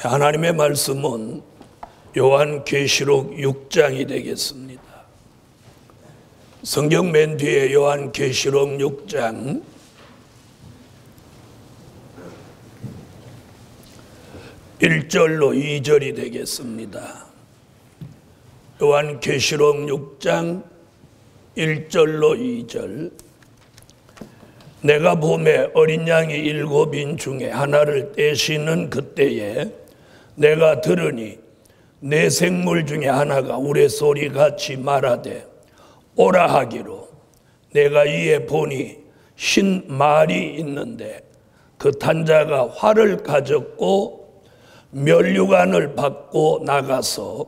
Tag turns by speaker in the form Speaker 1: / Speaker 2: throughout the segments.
Speaker 1: 하나님의 말씀은 요한계시록 6장이 되겠습니다. 성경 맨 뒤에 요한계시록 6장 1절로 2절이 되겠습니다. 요한계시록 6장 1절로 2절. 내가 봄에 어린 양이 7인 중에 하나를 떼시는 그때에 내가 들으니 내 생물 중에 하나가 우레소리같이 말하되 오라 하기로, 내가 이에 보니 신 말이 있는데 그 탄 자가 활을 가졌고 면류관을 받고 나가서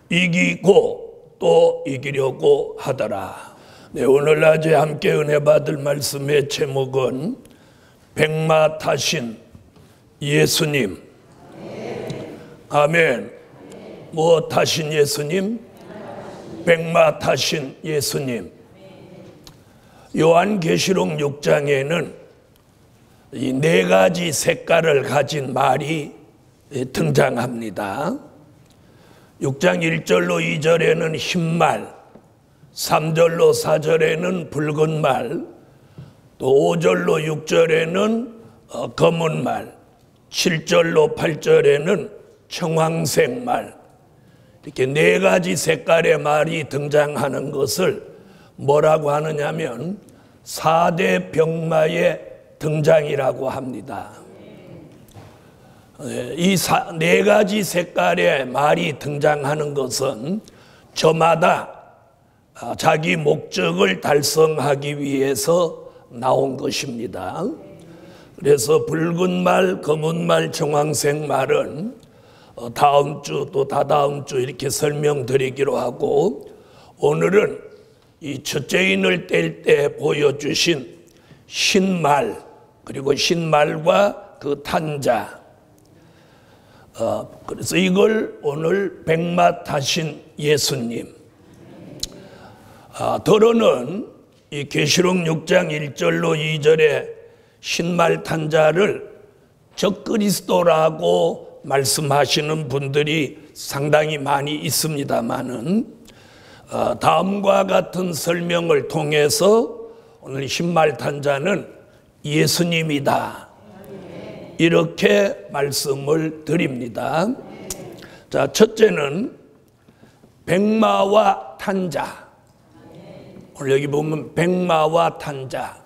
Speaker 1: 이기고 또 이기려고 하더라. 네, 오늘 낮에 함께 은혜 받을 말씀의 제목은 백마 타신 예수님. 아멘. 뭐 타신 예수님? 백마 타신 예수님. 요한계시록 6장에는 이 4가지 색깔을 가진 말이 등장합니다. 6장 1절로 2절에는 흰말, 3절로 4절에는 붉은 말, 또 5절로 6절에는 검은 말, 7절로 8절에는 청황색 말, 이렇게 4가지 색깔의 말이 등장하는 것을 뭐라고 하느냐면 4대 병마의 등장이라고 합니다. 이 4가지 색깔의 말이 등장하는 것은 저마다 자기 목적을 달성하기 위해서 나온 것입니다. 그래서 붉은 말, 검은 말, 청황색 말은 다음 주 또 다다음 주 이렇게 설명드리기로 하고, 오늘은 이 첫째인을 뗄 때 보여주신 신말, 그리고 신말과 그 탄자, 그래서 이걸 오늘 백마 타신 예수님. 더러는 이 계시록 6장 1절로 2절에 신말 탄자를 적그리스도라고 말씀하시는 분들이 상당히 많이 있습니다만은, 다음과 같은 설명을 통해서 오늘 신말 탄자는 예수님이다, 이렇게 말씀을 드립니다. 자, 첫째는 백마와 탄자. 오늘 여기 보면 백마와 탄자.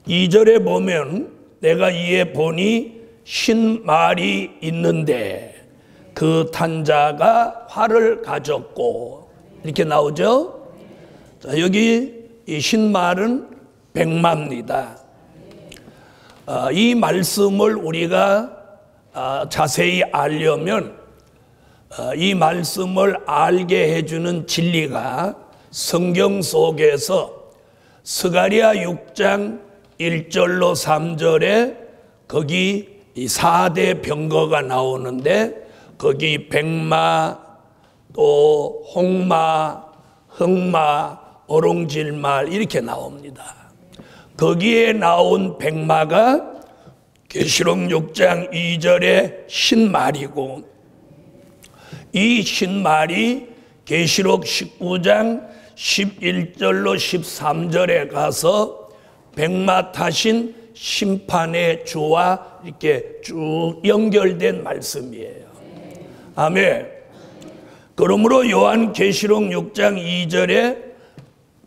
Speaker 1: 2절에 보면 내가 이에 보니 신말이 있는데 그 탄자가 활을 가졌고, 이렇게 나오죠. 자, 여기 이 신말은 백마입니다. 이 말씀을 우리가 자세히 알려면 이 말씀을 알게 해주는 진리가 성경 속에서 스가랴 6장 1절로 3절에 거기 이 4대 병거가 나오는데, 거기 백마, 또 홍마, 흑마, 어롱질말 이렇게 나옵니다. 거기에 나온 백마가 계시록 6장 2절의 신말이고, 이 신말이 계시록 19장 11절로 13절에 가서 백마 타신 심판의 주와 이렇게 쭉 연결된 말씀이에요. 아멘. 그러므로 요한계시록 6장 2절에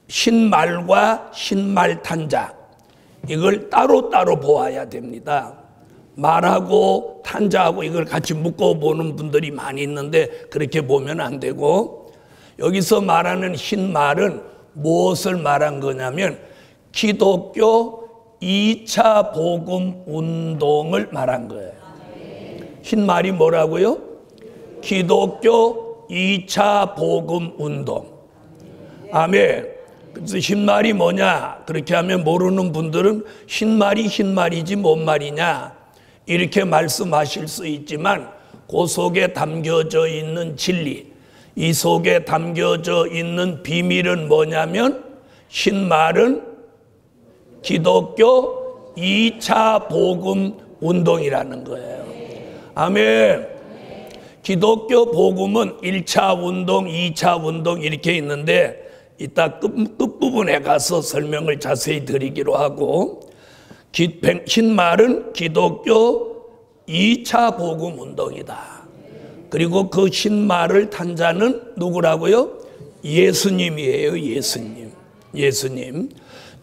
Speaker 1: 신말과 신말 탄자, 이걸 따로따로 보아야 됩니다. 말하고 탄자하고 이걸 같이 묶어보는 분들이 많이 있는데 그렇게 보면 안 되고, 여기서 말하는 흰말은 무엇을 말한 거냐면 기독교 2차 복음 운동을 말한 거예요. 흰말이 뭐라고요? 기독교 2차 복음 운동. 아멘. 그래서 흰말이 뭐냐? 그렇게 하면 모르는 분들은 흰말이 흰말이지 뭔 말이냐? 이렇게 말씀하실 수 있지만, 그 속에 담겨져 있는 진리, 이 속에 담겨져 있는 비밀은 뭐냐면, 흰말은 기독교 2차 복음 운동이라는 거예요. 아멘. 기독교 복음은 1차 운동, 2차 운동 이렇게 있는데 이따 끝부분에 가서 설명을 자세히 드리기로 하고, 흰 말은 기독교 2차 복음 운동이다. 그리고 그 흰 말을 탄 자는 누구라고요? 예수님이에요. 예수님.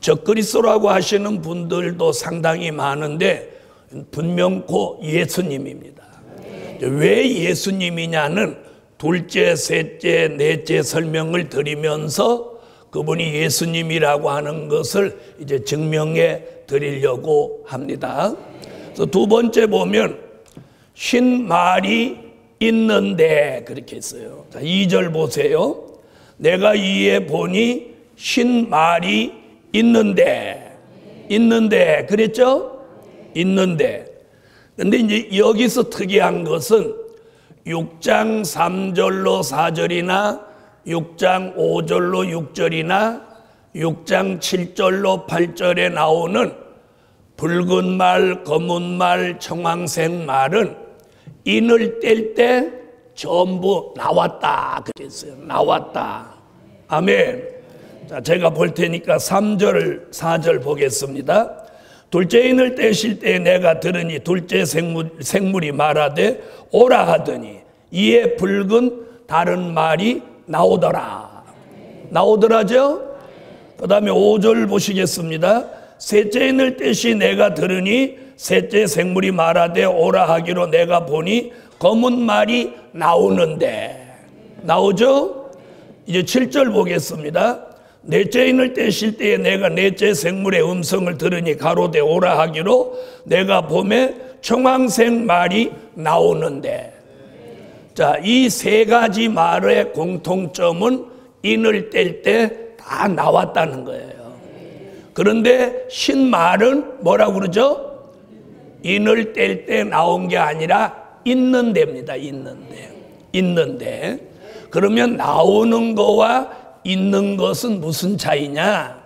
Speaker 1: 적그리스도라고 하시는 분들도 상당히 많은데 분명코 예수님입니다. 왜 예수님이냐는 둘째, 셋째, 넷째 설명을 드리면서 그분이 예수님이라고 하는 것을 이제 증명해 드리려고 합니다. 그래서 두 번째 보면 흰 말이 있는데 그렇게 했어요. 자, 2절 보세요. 내가 이에 보니 흰 말이 있는데 그랬죠? 있는데. 근데 이제 여기서 특이한 것은 6장 3절로 4절이나 6장 5절로 6절이나 6장 7절로 8절에 나오는 붉은 말, 검은 말, 청황색 말은 인을 뗄 때 전부 나왔다 그랬어요. 나왔다. 아멘. 자, 제가 볼 테니까 3절, 4절 보겠습니다. 둘째 인을 떼실 때 내가 들으니 둘째 생물이 말하되 오라 하더니 이에 붉은 다른 말이 나오더라죠? 그 다음에 5절 보시겠습니다. 셋째 인을 떼시 내가 들으니 셋째 생물이 말하되 오라 하기로 내가 보니 검은 말이 나오죠? 이제 7절 보겠습니다. 넷째 인을 떼실 때에 내가 넷째 생물의 음성을 들으니 가로되 오라 하기로 내가 봄에 청황색 말이 나오는데. 자, 이 세 가지 말의 공통점은 인을 뗄 때 다 나왔다는 거예요. 그런데 흰 말은 뭐라고 그러죠? 인을 뗄 때 나온 게 아니라 있는 데입니다. 있는데. 그러면 나오는 거와 있는 것은 무슨 차이냐?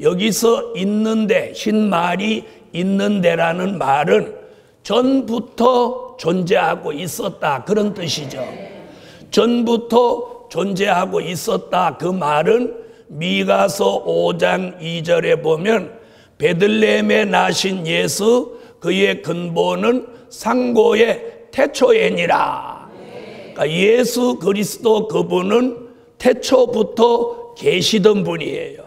Speaker 1: 여기서 있는데, 흰 말이 있는데라는 말은 전부터 존재하고 있었다 그런 뜻이죠. 전부터 존재하고 있었다. 그 말은 미가서 5장 2절에 보면 베들레헴에 나신 예수 그의 근본은 상고의 태초에니라. 그러니까 예수 그리스도 그분은 태초부터 계시던 분이에요.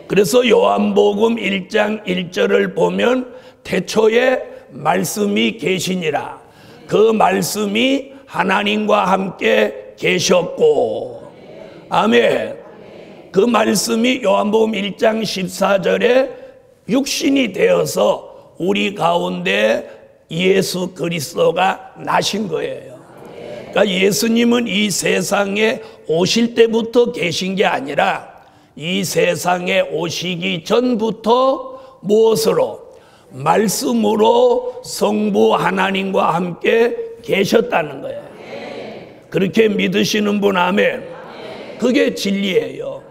Speaker 1: 그래서 요한복음 1장 1절을 보면 태초에 말씀이 계시니라. 그 말씀이 하나님과 함께 계셨고, 아멘. 그 말씀이 요한복음 1장 14절에 육신이 되어서 우리 가운데 예수 그리스도가 나신 거예요. 그러니까 예수님은 이 세상에 오실 때부터 계신 게 아니라 이 세상에 오시기 전부터 무엇으로? 말씀으로 성부 하나님과 함께 계셨다는 거예요. 그렇게 믿으시는 분 아멘. 그게 진리예요.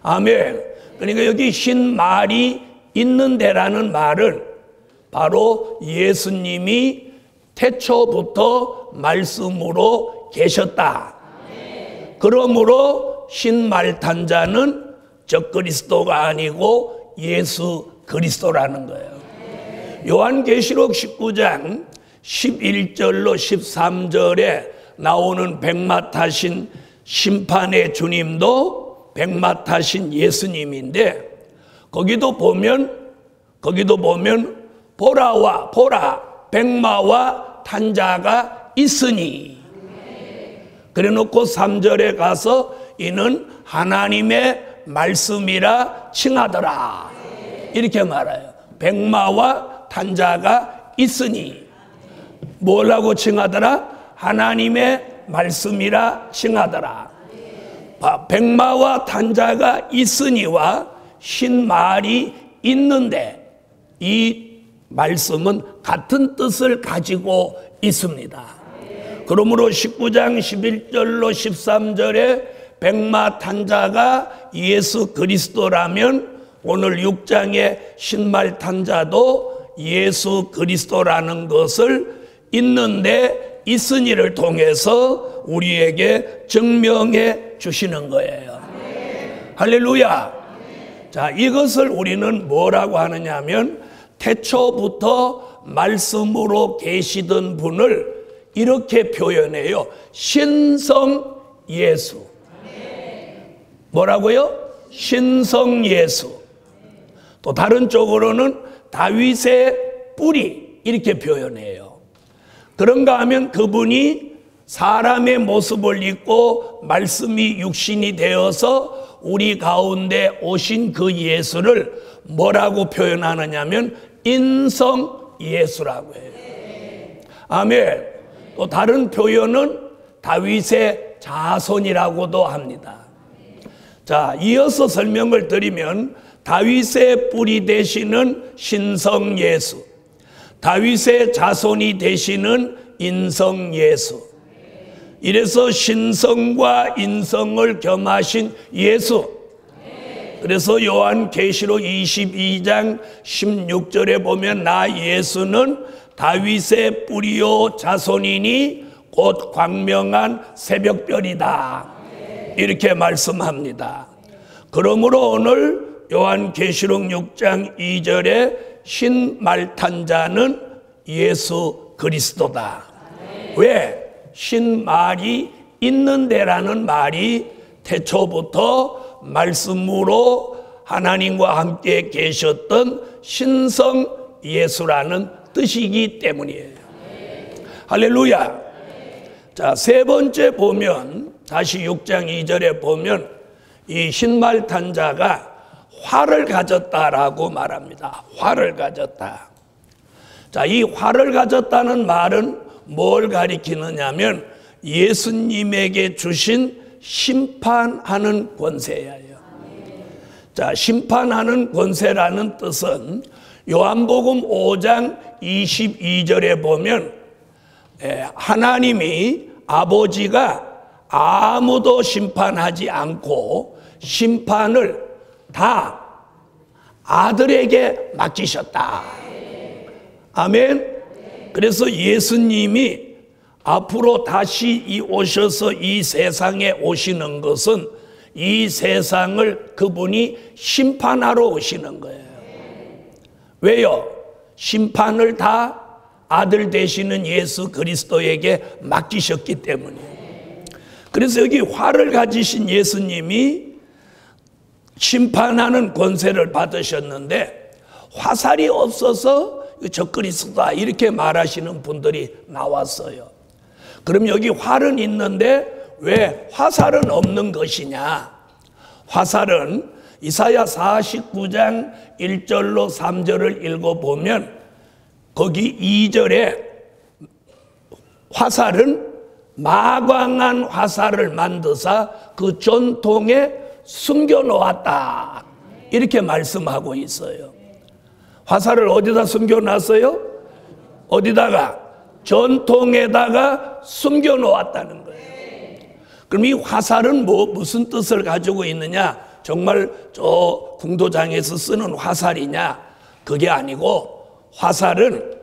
Speaker 1: 아멘. 그러니까 여기 흰 말이 있는데라는 말은 바로 예수님이 태초부터 말씀으로 계셨다. 그러므로 흰 말 탄 자는 적그리스도가 아니고 예수 그리스도라는 거예요. 요한계시록 19장 11절로 13절에 나오는 백마 타신 심판의 주님도 백마 타신 예수님인데 거기도 보면 보라 백마와 탄 자가 있으니 그래 놓고 3절에 가서 이는 하나님의 말씀이라 칭하더라 이렇게 말해요. 백마와 탄 자가 있으니 뭐라고 칭하더라? 하나님의 말씀이라 칭하더라. 백마와 탄 자가 있으니와 흰 말이 있는데 이 말씀은 같은 뜻을 가지고 있습니다. 그러므로 19장 11절로 13절에 백마 탄 자가 예수 그리스도라면 오늘 6장의 흰 말 탄 자도 예수 그리스도라는 것을 있는데 있으니를 통해서 우리에게 증명해 주시는 거예요. 할렐루야. 자, 이것을 우리는 뭐라고 하느냐 하면 태초부터 말씀으로 계시던 분을 이렇게 표현해요. 신성 예수. 뭐라고요? 신성 예수. 또 다른 쪽으로는 다윗의 뿌리 이렇게 표현해요. 그런가 하면 그분이 사람의 모습을 입고 말씀이 육신이 되어서 우리 가운데 오신 그 예수를 뭐라고 표현하느냐면 인성 예수라고 해요. 아멘. 또 다른 표현은 다윗의 자손이라고도 합니다. 자, 이어서 설명을 드리면 다윗의 뿌리 되시는 신성 예수, 다윗의 자손이 되시는 인성 예수. 이래서 신성과 인성을 겸하신 예수. 그래서 요한계시록 22장 16절에 보면 나 예수는 다윗의 뿌리요 자손이니 곧 광명한 새벽별이다. 이렇게 말씀합니다. 그러므로 오늘 요한계시록 6장 2절에 신말탄 자는 예수 그리스도다. 왜? 신말이 있는데라는 말이 태초부터 말씀으로 하나님과 함께 계셨던 신성 예수라는 뜻이기 때문이에요. 할렐루야. 자, 세 번째 보면 다시 6장 2절에 보면 이 신말탄 자가 활을 가졌다라고 말합니다. 활을 가졌다. 자, 이 활을 가졌다는 말은 뭘 가리키느냐면 예수님에게 주신 심판하는 권세예요. 자, 심판하는 권세라는 뜻은 요한복음 5장 22절에 보면 하나님이 아버지가 아무도 심판하지 않고 심판을 다 아들에게 맡기셨다. 아멘. 그래서 예수님이 앞으로 다시 오셔서 이 세상에 오시는 것은 이 세상을 그분이 심판하러 오시는 거예요. 왜요? 심판을 다 아들 되시는 예수 그리스도에게 맡기셨기 때문이에요. 그래서 여기 활을 가지신 예수님이 심판하는 권세를 받으셨는데 화살이 없어서 적그리스도다 이렇게 말하시는 분들이 나왔어요. 그럼 여기 활은 있는데 왜 화살은 없는 것이냐? 화살은 이사야 49장 1절로 3절을 읽어보면 거기 2절에 화살은 마광한 화살을 만드사 그 전통에 숨겨놓았다 이렇게 말씀하고 있어요. 화살을 어디다 숨겨놨어요? 어디다가? 전통에다가 숨겨놓았다는 거예요. 그럼 이 화살은 무슨 뜻을 가지고 있느냐? 정말 저 궁도장에서 쓰는 화살이냐? 그게 아니고 화살은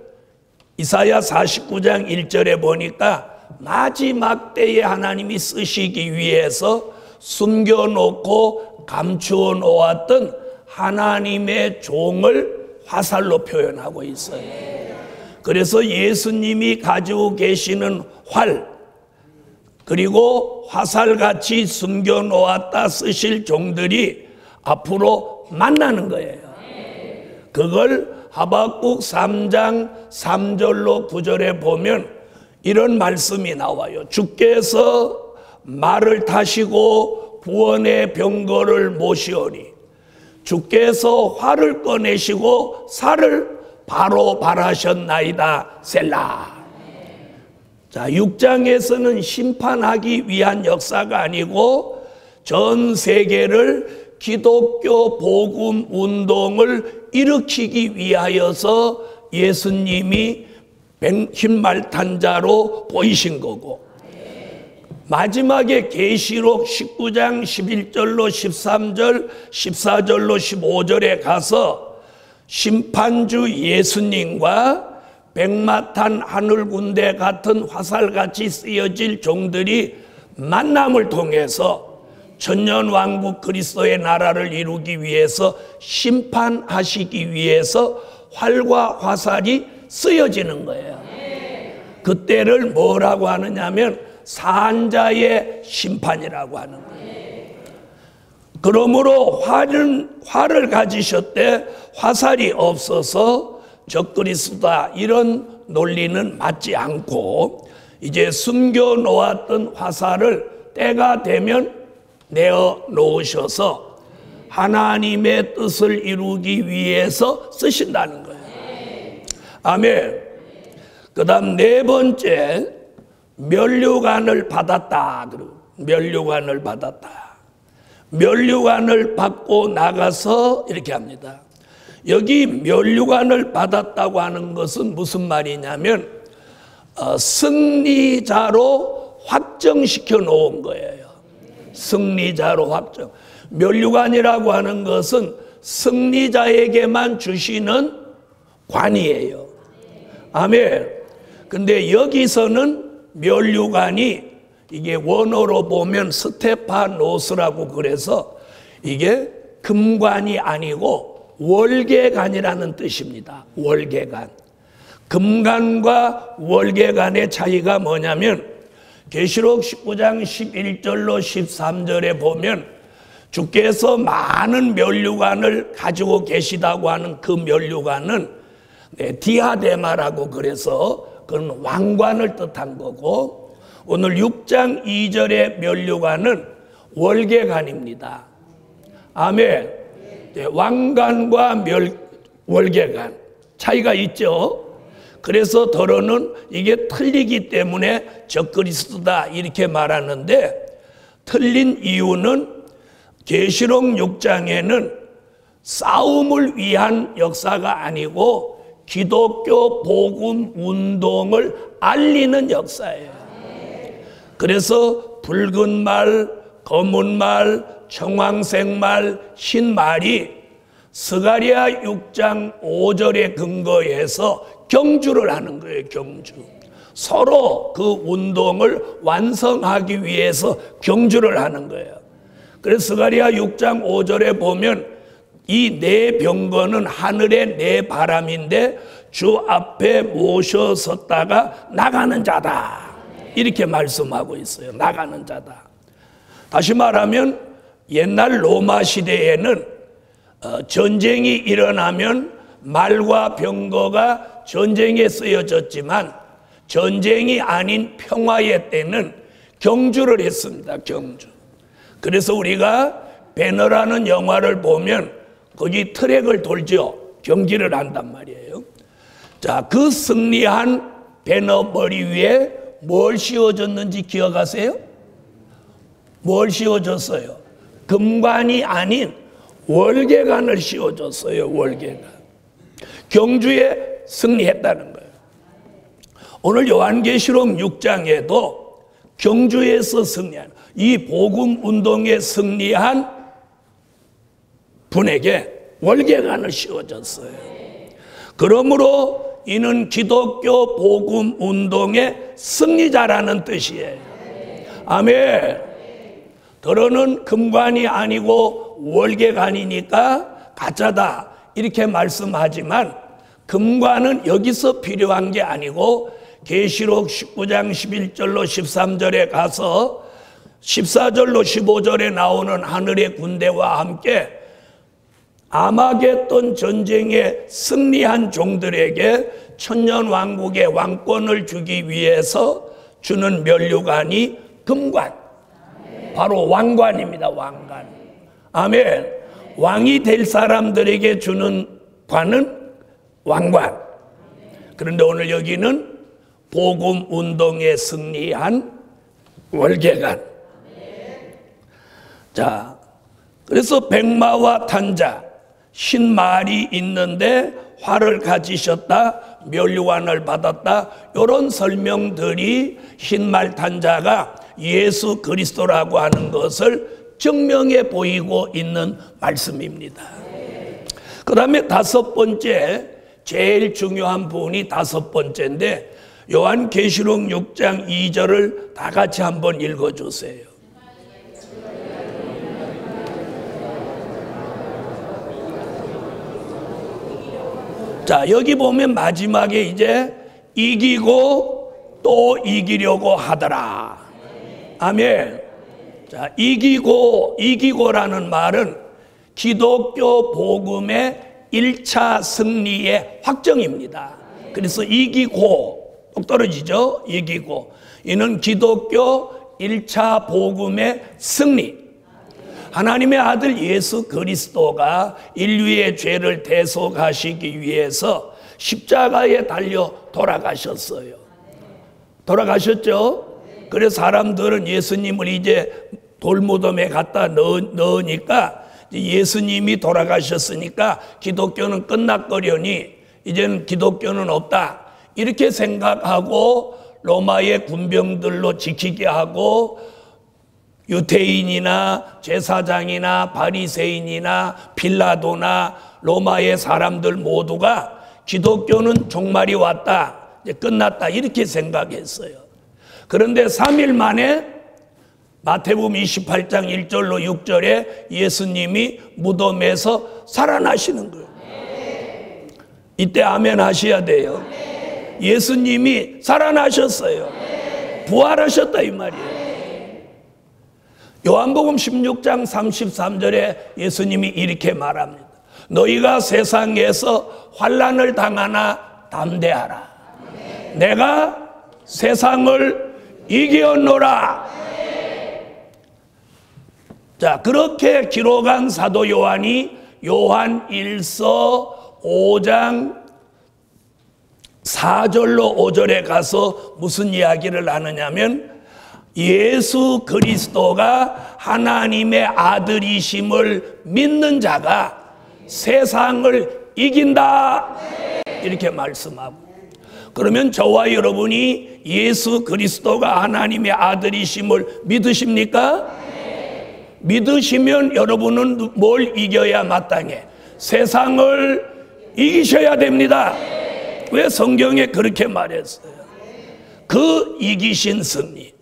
Speaker 1: 이사야 49장 1절에 보니까 마지막 때에 하나님이 쓰시기 위해서 숨겨놓고 감추어 놓았던 하나님의 종을 화살로 표현하고 있어요. 그래서 예수님이 가지고 계시는 활, 그리고 화살같이 숨겨놓았다 쓰실 종들이 앞으로 만나는 거예요. 그걸 하박국 3장 3절로 9절에 보면 이런 말씀이 나와요. 주께서 말을 타시고 구원의 병거를 모시오니 주께서 활을 꺼내시고 살을 바로 발하셨나이다. 셀라. 자, 6장에서는 심판하기 위한 역사가 아니고 전 세계를 기독교 복음 운동을 일으키기 위하여서 예수님이 흰말탄 자로 보이신 거고, 마지막에 계시록 19장 11절로 13절 14절로 15절에 가서 심판주 예수님과 백마탄 하늘군대 같은 화살같이 쓰여질 종들이 만남을 통해서 천년왕국 그리스도의 나라를 이루기 위해서 심판하시기 위해서 활과 화살이 쓰여지는 거예요. 그때를 뭐라고 하느냐면 산자의 심판이라고 하는 거예요. 그러므로 활을 가지셨대 화살이 없어서 적그리스도다 이런 논리는 맞지 않고 이제 숨겨 놓았던 화살을 때가 되면 내어 놓으셔서 하나님의 뜻을 이루기 위해서 쓰신다는 거예요. 아멘. 그 다음 네 번째, 면류관을 받았다. 면류관을 받았다. 면류관을 받고 나가서 이렇게 합니다. 여기 면류관을 받았다고 하는 것은 무슨 말이냐면 승리자로 확정시켜 놓은 거예요. 승리자로 확정. 면류관이라고 하는 것은 승리자에게만 주시는 관이에요. 아멘. 근데 여기서는 면류관이 이게 원어로 보면 스테파노스라고 그래서 이게 금관이 아니고 월계관이라는 뜻입니다. 월계관. 금관과 월계관의 차이가 뭐냐면 계시록 19장 11절로 13절에 보면 주께서 많은 면류관을 가지고 계시다고 하는 그 면류관은 디아데마라고 그래서 그건 왕관을 뜻한 거고 오늘 6장 2절의 면류관은 월계관입니다. 아멘. 왕관과 월계관 차이가 있죠. 그래서 더러는 이게 틀리기 때문에 적그리스도다 이렇게 말하는데 틀린 이유는 계시록 6장에는 싸움을 위한 역사가 아니고 기독교 복음 운동을 알리는 역사예요. 그래서 붉은 말, 검은 말, 청황색 말, 흰 말이 스가랴 6장 5절에 근거해서 경주를 하는 거예요. 경주. 서로 그 운동을 완성하기 위해서 경주를 하는 거예요. 그래서 스가랴 6장 5절에 보면 이 네 병거는 하늘의 네 바람인데 주 앞에 모셔 섰다가 나가는 자다. 이렇게 말씀하고 있어요. 나가는 자다. 다시 말하면 옛날 로마 시대에는 전쟁이 일어나면 말과 병거가 전쟁에 쓰여졌지만 전쟁이 아닌 평화의 때는 경주를 했습니다. 경주. 그래서 우리가 배너라는 영화를 보면 거기 트랙을 돌죠. 경기를 한단 말이에요. 자, 그 승리한 배너 머리 위에 뭘 씌워졌는지 기억하세요? 뭘 씌워졌어요? 금관이 아닌 월계관을 씌워줬어요. 월계관. 경주에 승리했다는 거예요. 오늘 요한계시록 6장에도 경주에서 승리한 이 복음 운동에 승리한 분에게 월계관을 씌워줬어요. 그러므로 이는 기독교 복음 운동의 승리자라는 뜻이에요. 아멘. 더러는 금관이 아니고 월계관이니까 가짜다 이렇게 말씀하지만 금관은 여기서 필요한 게 아니고 계시록 19장 11절로 13절에 가서 14절로 15절에 나오는 하늘의 군대와 함께 아마겟돈 전쟁에 승리한 종들에게 천년왕국의 왕권을 주기 위해서 주는 면류관이 금관, 바로 왕관입니다. 왕관. 아멘. 왕이 될 사람들에게 주는 관은 왕관. 그런데 오늘 여기는 복음 운동에 승리한 월계관. 자, 그래서 백마와 탄자, 흰 말이 있는데 활을 가지셨다, 면류관을 받았다, 이런 설명들이 흰 말 탄자가 예수 그리스도라고 하는 것을 증명해 보이고 있는 말씀입니다. 그 다음에 다섯 번째, 제일 중요한 부분이 5번째인데 요한계시록 6장 2절을 다 같이 한번 읽어주세요. 자, 여기 보면 마지막에 이제 이기고 또 이기려고 하더라. 아멘. 자, 이기고라는 말은 기독교 복음의 1차 승리의 확정입니다. 그래서 이기고, 똑 떨어지죠? 이기고. 이는 기독교 1차 복음의 승리. 하나님의 아들 예수 그리스도가 인류의 죄를 대속하시기 위해서 십자가에 달려 돌아가셨어요. 돌아가셨죠? 그래서 사람들은 예수님을 이제 돌무덤에 갖다 넣으니까 예수님이 돌아가셨으니까 기독교는 끝났거려니 이제는 기독교는 없다, 이렇게 생각하고 로마의 군병들로 지키게 하고 유대인이나 제사장이나 바리새인이나 빌라도나 로마의 사람들 모두가 기독교는 종말이 왔다, 이제 끝났다, 이렇게 생각했어요. 그런데 3일 만에 마태복음 28장 1절로 6절에 예수님이 무덤에서 살아나시는 거예요. 이때 아멘 하셔야 돼요. 예수님이 살아나셨어요. 부활하셨다 이 말이에요. 요한복음 16장 33절에 예수님이 이렇게 말합니다. 너희가 세상에서 환난을 당하나 담대하라. 내가 세상을 이겼노라. 자, 그렇게 기록한 사도 요한이 요한 1서 5장 4절로 5절에 가서 무슨 이야기를 하느냐면 예수 그리스도가 하나님의 아들이심을 믿는 자가 세상을 이긴다, 이렇게 말씀하고, 그러면 저와 여러분이 예수 그리스도가 하나님의 아들이심을 믿으십니까? 믿으시면 여러분은 뭘 이겨야 마땅해? 세상을 이기셔야 됩니다. 왜? 성경에 그렇게 말했어요. 그 이기신 승리,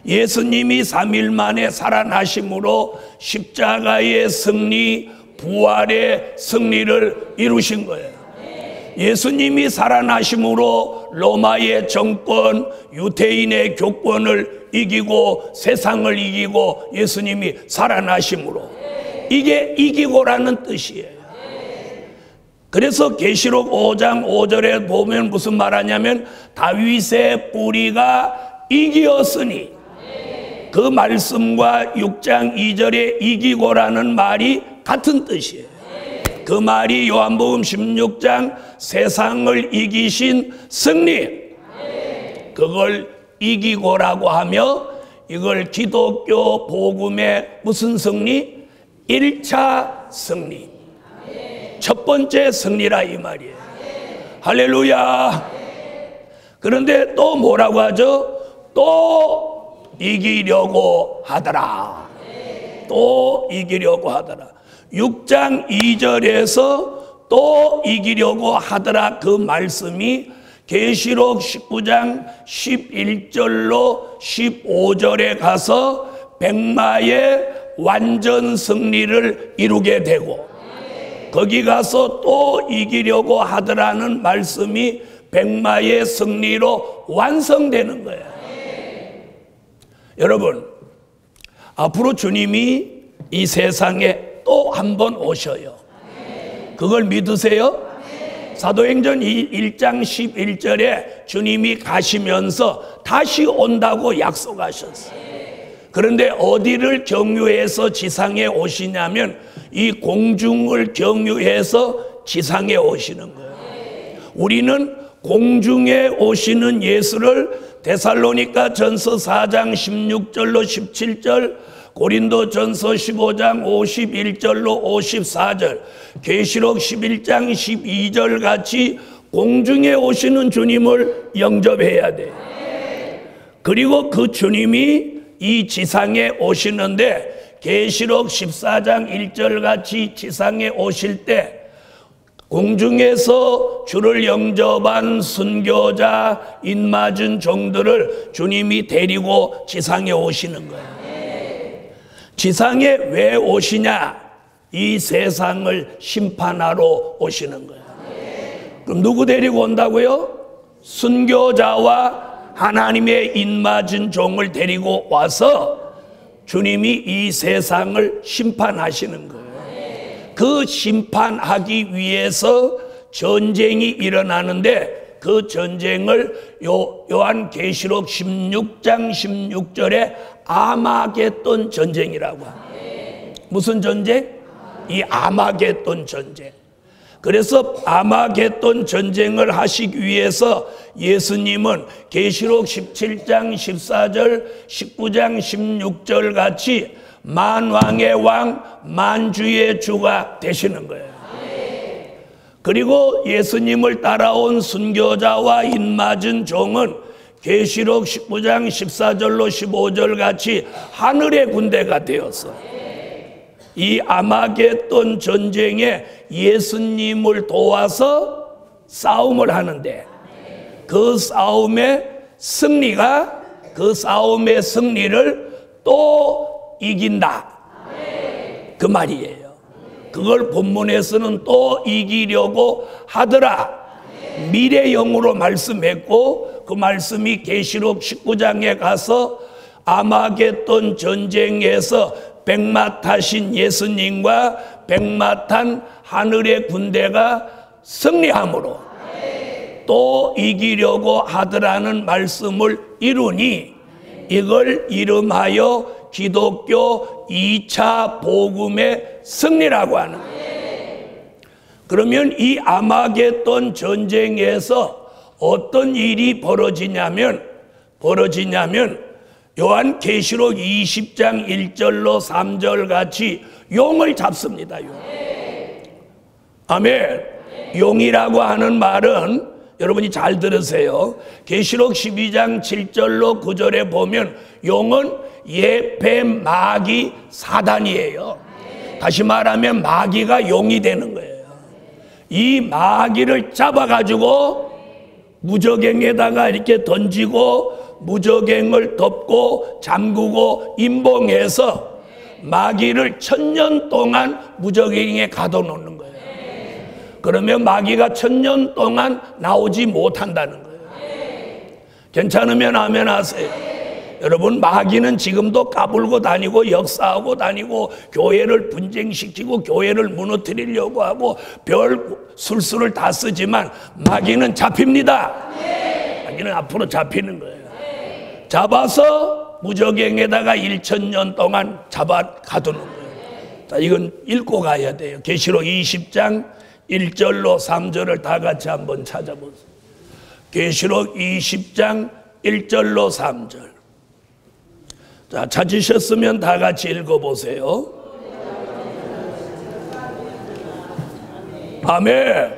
Speaker 1: 예수님이 3일 만에 살아나심으로 십자가의 승리, 부활의 승리를 이루신 거예요. 예수님이 살아나심으로 로마의 정권, 유대인의 교권을 이기고 세상을 이기고 예수님이 살아나심으로, 이게 이기고라는 뜻이에요. 그래서 계시록 5장 5절에 보면 무슨 말하냐면 다윗의 뿌리가 이기었으니, 그 말씀과 6장 2절에 이기고라는 말이 같은 뜻이에요. 그 말이 요한복음 16장 세상을 이기신 승리, 그걸 이기고라고 하며 이걸 기독교 복음의 무슨 승리? 1차 승리, 첫 번째 승리라 이 말이에요. 할렐루야. 그런데 또 뭐라고 하죠? 또 이기려고 하더라. 또 이기려고 하더라. 6장 2절에서 또 이기려고 하더라, 그 말씀이 계시록 19장 11절로 15절에 가서 백마의 완전 승리를 이루게 되고, 거기 가서 또 이기려고 하더라는 말씀이 백마의 승리로 완성되는 거예요. 여러분, 앞으로 주님이 이 세상에 또 한 번 오셔요. 그걸 믿으세요? 사도행전 1장 11절에 주님이 가시면서 다시 온다고 약속하셨어요. 그런데 어디를 경유해서 지상에 오시냐면 이 공중을 경유해서 지상에 오시는 거예요. 우리는 공중에 오시는 예수를 데살로니가 전서 4장 16절로 17절, 고린도 전서 15장 51절로 54절, 계시록 11장 12절 같이 공중에 오시는 주님을 영접해야 돼. 그리고 그 주님이 이 지상에 오시는데 계시록 14장 1절 같이 지상에 오실 때 공중에서 주를 영접한 순교자, 입맞은 종들을 주님이 데리고 지상에 오시는 거예요. 지상에 왜 오시냐? 이 세상을 심판하러 오시는 거예요. 그럼 누구 데리고 온다고요? 순교자와 하나님의 입맞은 종을 데리고 와서 주님이 이 세상을 심판하시는 거예요. 그 심판하기 위해서 전쟁이 일어나는데 그 전쟁을 요한계시록 16장 16절에 아마겟돈 전쟁이라고 합니다. 무슨 전쟁? 이 아마겟돈 전쟁. 그래서 아마겟돈 전쟁을 하시기 위해서 예수님은 계시록 17장 14절 19장 16절 같이 만왕의 왕 만주의 주가 되시는 거예요. 그리고 예수님을 따라온 순교자와 입맞은 종은 계시록 19장 14절로 15절 같이 하늘의 군대가 되었어. 이 아마겟돈 전쟁에 예수님을 도와서 싸움을 하는데 그 싸움의 승리를 또 이긴다, 그 말이에요. 그걸 본문에서는 또 이기려고 하더라, 미래형으로 말씀했고, 그 말씀이 계시록 19장에 가서 아마겟돈 전쟁에서 백마 타신 예수님과 백마 탄 하늘의 군대가 승리함으로 또 이기려고 하더라는 말씀을 이루니 이걸 이름하여 기독교 2차 복음의 승리라고 하는 거예요. 그러면 이 아마겟돈 전쟁에서 어떤 일이 벌어지냐면 요한계시록 20장 1절로 3절 같이 용을 잡습니다. 용. 아멘. 용이라고 하는 말은 여러분이 잘 들으세요. 계시록 12장 7절로 9절에 보면 용은 예패 마귀 사단이에요. 다시 말하면 마귀가 용이 되는 거예요. 이 마귀를 잡아가지고 무저갱에다가 이렇게 던지고 무저갱을 덮고 잠그고 임봉해서 마귀를 1000년 동안 무저갱에 가둬놓는 거예요. 그러면 마귀가 1000년 동안 나오지 못한다는 거예요. 괜찮으면 아멘 하세요. 여러분, 마귀는 지금도 까불고 다니고 역사하고 다니고 교회를 분쟁시키고 교회를 무너뜨리려고 하고 별 술수를 다 쓰지만 마귀는 잡힙니다. 마귀는 앞으로 잡히는 거예요. 잡아서 무저갱에다가 1000년 동안 잡아 가두는 거예요. 자, 이건 읽고 가야 돼요. 계시록 20장 1절로 3절을 다 같이 한번 찾아보세요. 계시록 20장 1절로 3절. 자, 찾으셨으면 다 같이 읽어보세요. 아멘.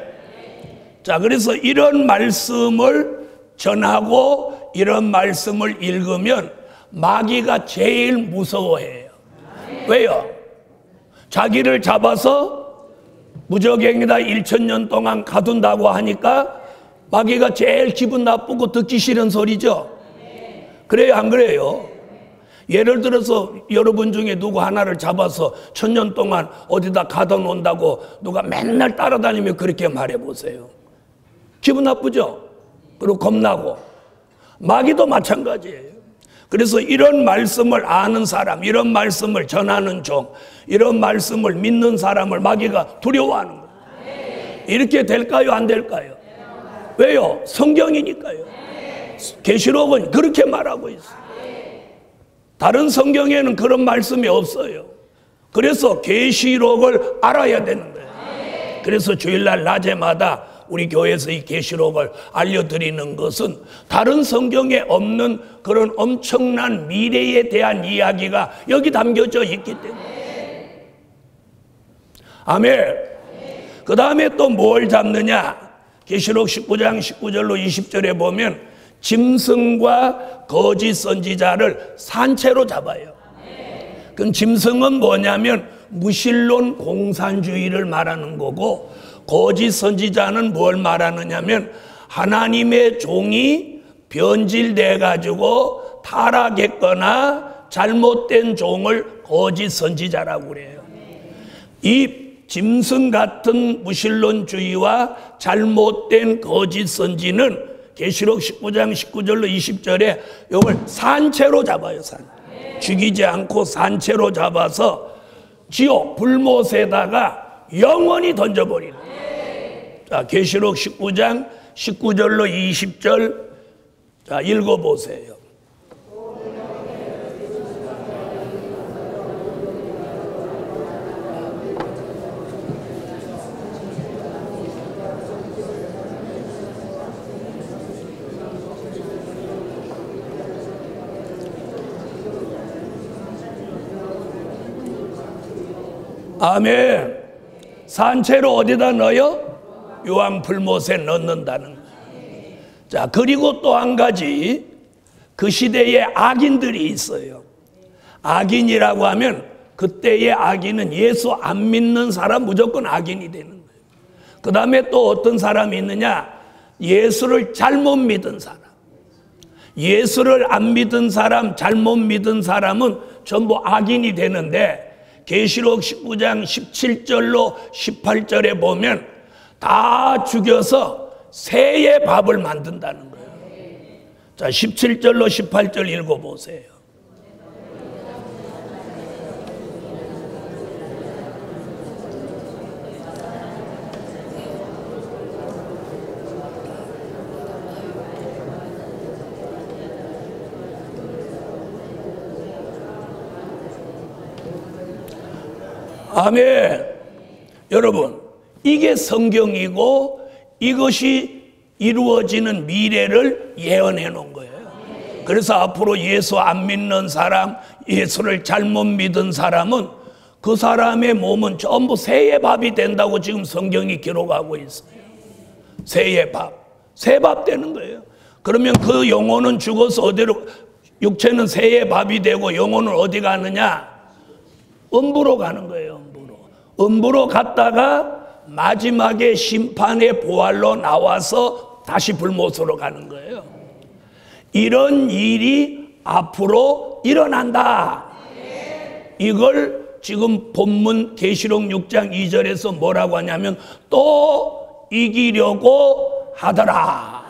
Speaker 1: 자, 그래서 이런 말씀을 전하고 이런 말씀을 읽으면 마귀가 제일 무서워해요. 왜요? 자기를 잡아서 무저갱에다 1000년 동안 가둔다고 하니까 마귀가 제일 기분 나쁘고 듣기 싫은 소리죠. 그래요, 안 그래요? 예를 들어서 여러분 중에 누구 하나를 잡아서 1000년 동안 어디다 가둬놓는다고 누가 맨날 따라다니면 그렇게 말해보세요. 기분 나쁘죠? 그리고 겁나고. 마귀도 마찬가지예요. 그래서 이런 말씀을 아는 사람, 이런 말씀을 전하는 종, 이런 말씀을 믿는 사람을 마귀가 두려워하는 거예요. 이렇게 될까요? 안 될까요? 왜요? 성경이니까요. 계시록은 그렇게 말하고 있어요. 다른 성경에는 그런 말씀이 없어요. 그래서 계시록을 알아야 되는 거예요. 그래서 주일날 낮에마다 우리 교회에서 이 계시록을 알려드리는 것은 다른 성경에 없는 그런 엄청난 미래에 대한 이야기가 여기 담겨져 있기 때문에. 아멘. 그 다음에 또 뭘 잡느냐? 계시록 19장 19절로 20절에 보면 짐승과 거짓 선지자를 산채로 잡아요. 그럼 짐승은 뭐냐면 무신론 공산주의를 말하는 거고, 거짓 선지자는 뭘 말하느냐면 하나님의 종이 변질돼 가지고 타락했거나 잘못된 종을 거짓 선지자라고 그래요. 이 짐승 같은 무신론주의와 잘못된 거짓 선지는 계시록 19장 19절로 20절에 이걸 산채로 잡아요. 죽이지 않고 산채로 잡아서 지옥 불못에다가 영원히 던져버리는 거예요. 자, 계시록 19장 19절로 20절 자, 읽어보세요. 아멘. 산채로 어디다 넣어요? 요한 불못에 넣는다는 거예요. 자, 그리고 또 한 가지 그 시대에 악인들이 있어요. 악인이라고 하면 그때의 악인은 예수 안 믿는 사람 무조건 악인이 되는 거예요. 그 다음에 또 어떤 사람이 있느냐? 예수를 잘못 믿은 사람. 예수를 안 믿은 사람, 잘못 믿은 사람은 전부 악인이 되는데 계시록 19장 17절로 18절에 보면 다 죽여서 새의 밥을 만든다는 거예요. 자, 17절로 18절 읽어보세요. 아멘. 여러분, 이게 성경이고 이것이 이루어지는 미래를 예언해 놓은 거예요. 그래서 앞으로 예수 안 믿는 사람, 예수를 잘못 믿은 사람은 그 사람의 몸은 전부 새의 밥이 된다고 지금 성경이 기록하고 있어요. 새의 밥, 새밥 되는 거예요. 그러면 그 영혼은 죽어서 어디로, 육체는 새의 밥이 되고 영혼은 어디 가느냐? 음부로 가는 거예요. 음부로 갔다가 마지막에 심판의 보활로 나와서 다시 불못으로 가는 거예요. 이런 일이 앞으로 일어난다. 이걸 지금 본문 계시록 6장 2절에서 뭐라고 하냐면 또 이기려고 하더라.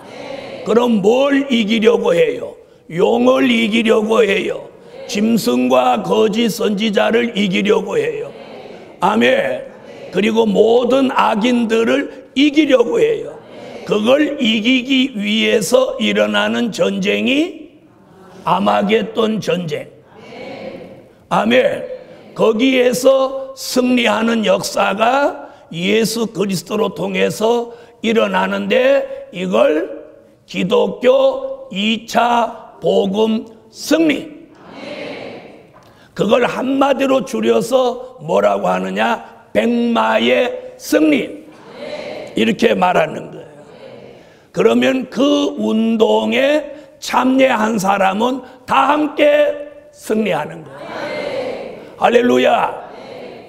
Speaker 1: 그럼 뭘 이기려고 해요? 용을 이기려고 해요. 짐승과 거짓 선지자를 이기려고 해요. 아멘. 그리고 모든 악인들을 이기려고 해요. 그걸 이기기 위해서 일어나는 전쟁이 아마겟돈 전쟁. 아멘. 거기에서 승리하는 역사가 예수 그리스도로 통해서 일어나는데 이걸 기독교 2차 복음 승리. 그걸 한마디로 줄여서 뭐라고 하느냐? 백마의 승리. 이렇게 말하는 거예요. 그러면 그 운동에 참여한 사람은 다 함께 승리하는 거예요. 할렐루야.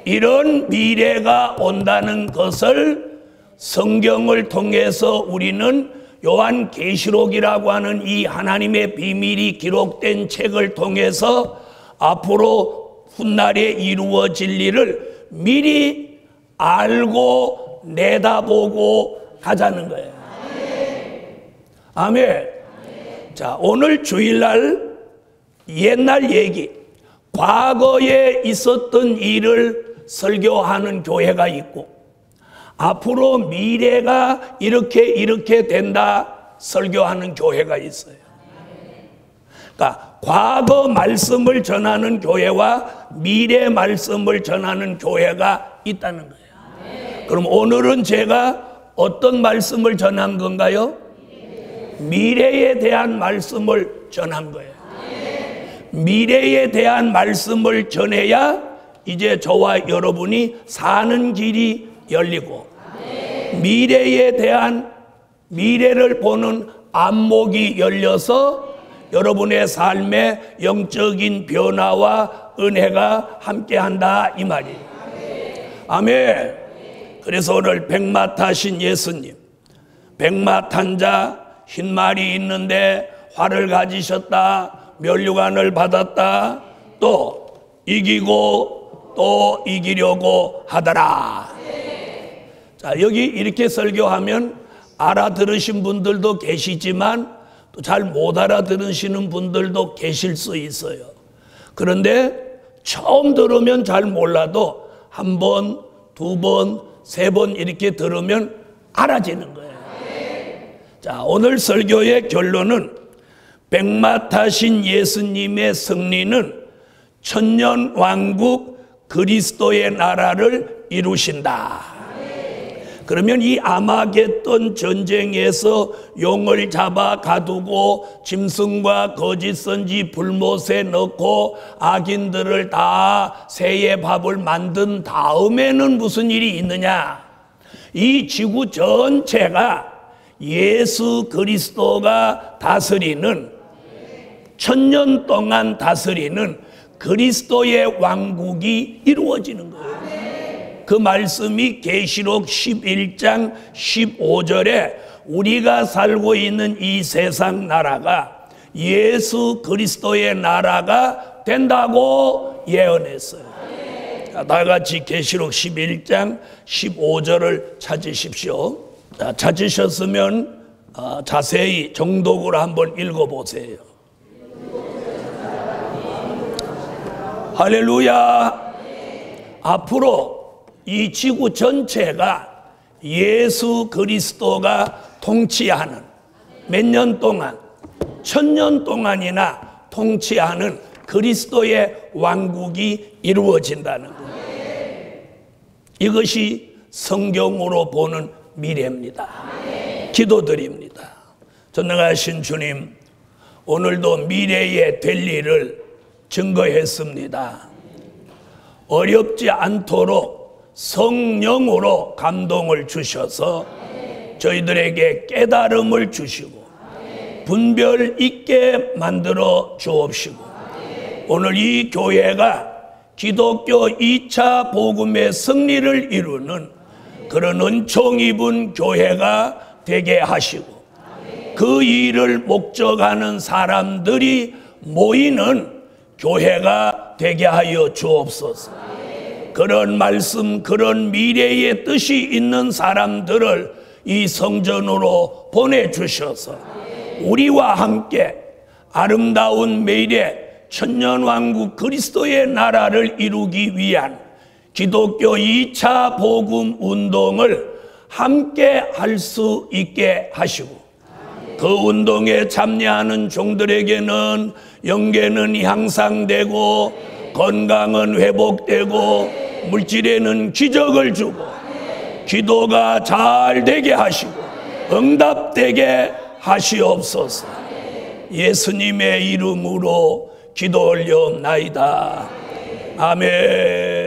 Speaker 1: 이런 미래가 온다는 것을 성경을 통해서 우리는 요한계시록이라고 하는 이 하나님의 비밀이 기록된 책을 통해서 앞으로 훗날에 이루어질 일을 미리 알고 내다보고 가자는 거예요. 아멘. 자, 오늘 주일날 옛날 얘기, 과거에 있었던 일을 설교하는 교회가 있고 앞으로 미래가 이렇게 된다 설교하는 교회가 있어요. 그러니까 과거 말씀을 전하는 교회와 미래 말씀을 전하는 교회가 있다는 거예요. 그럼 오늘은 제가 어떤 말씀을 전한 건가요? 미래에 대한 말씀을 전한 거예요. 미래에 대한 말씀을 전해야 이제 저와 여러분이 사는 길이 열리고 미래에 대한 미래를 보는 안목이 열려서 여러분의 삶에 영적인 변화와 은혜가 함께한다 이 말이에요. 아멘. 그래서 오늘 백마 타신 예수님, 백마 탄 자, 흰 말이 있는데 활을 가지셨다, 면류관을 받았다, 또 이기고 또 이기려고 하더라. 자, 여기 이렇게 설교하면 알아들으신 분들도 계시지만 또 잘 못 알아들으시는 분들도 계실 수 있어요. 그런데 처음 들으면 잘 몰라도 한 번, 두 번, 세 번 이렇게 들으면 알아지는 거예요. 자, 오늘 설교의 결론은 백마 타신 예수님의 승리는 천년 왕국 그리스도의 나라를 이루신다. 그러면 이 아마겟돈 전쟁에서 용을 잡아 가두고 짐승과 거짓 선지 불못에 넣고 악인들을 다 새의 밥을 만든 다음에는 무슨 일이 있느냐? 이 지구 전체가 예수 그리스도가 다스리는, 천년 동안 다스리는 그리스도의 왕국이 이루어지는 거예요. 그 말씀이 계시록 11장 15절에 우리가 살고 있는 이 세상 나라가 예수 그리스도의 나라가 된다고 예언했어요. 자, 다 같이 계시록 11장 15절을 찾으십시오. 자, 찾으셨으면 자세히 정독으로 한번 읽어보세요. 할렐루야. 앞으로 이 지구 전체가 예수 그리스도가 통치하는, 몇 년 동안, 천년 동안이나 통치하는 그리스도의 왕국이 이루어진다는 거예요. 이것이 성경으로 보는 미래입니다. 기도드립니다. 전능하신 주님, 오늘도 미래에 될 일을 증거했습니다. 어렵지 않도록 성령으로 감동을 주셔서 저희들에게 깨달음을 주시고 분별 있게 만들어 주옵시고, 오늘 이 교회가 기독교 2차 복음의 승리를 이루는 그런 은총 입은 교회가 되게 하시고, 그 일을 목적하는 사람들이 모이는 교회가 되게 하여 주옵소서. 그런 말씀, 그런 미래의 뜻이 있는 사람들을 이 성전으로 보내주셔서 우리와 함께 아름다운 미래, 천년왕국 그리스도의 나라를 이루기 위한 기독교 2차 복음 운동을 함께 할 수 있게 하시고, 그 운동에 참여하는 종들에게는 영계는 향상되고 건강은 회복되고 물질에는 기적을 주고 기도가 잘 되게 하시고 응답되게 하시옵소서. 예수님의 이름으로 기도 올려옵나이다. 아멘.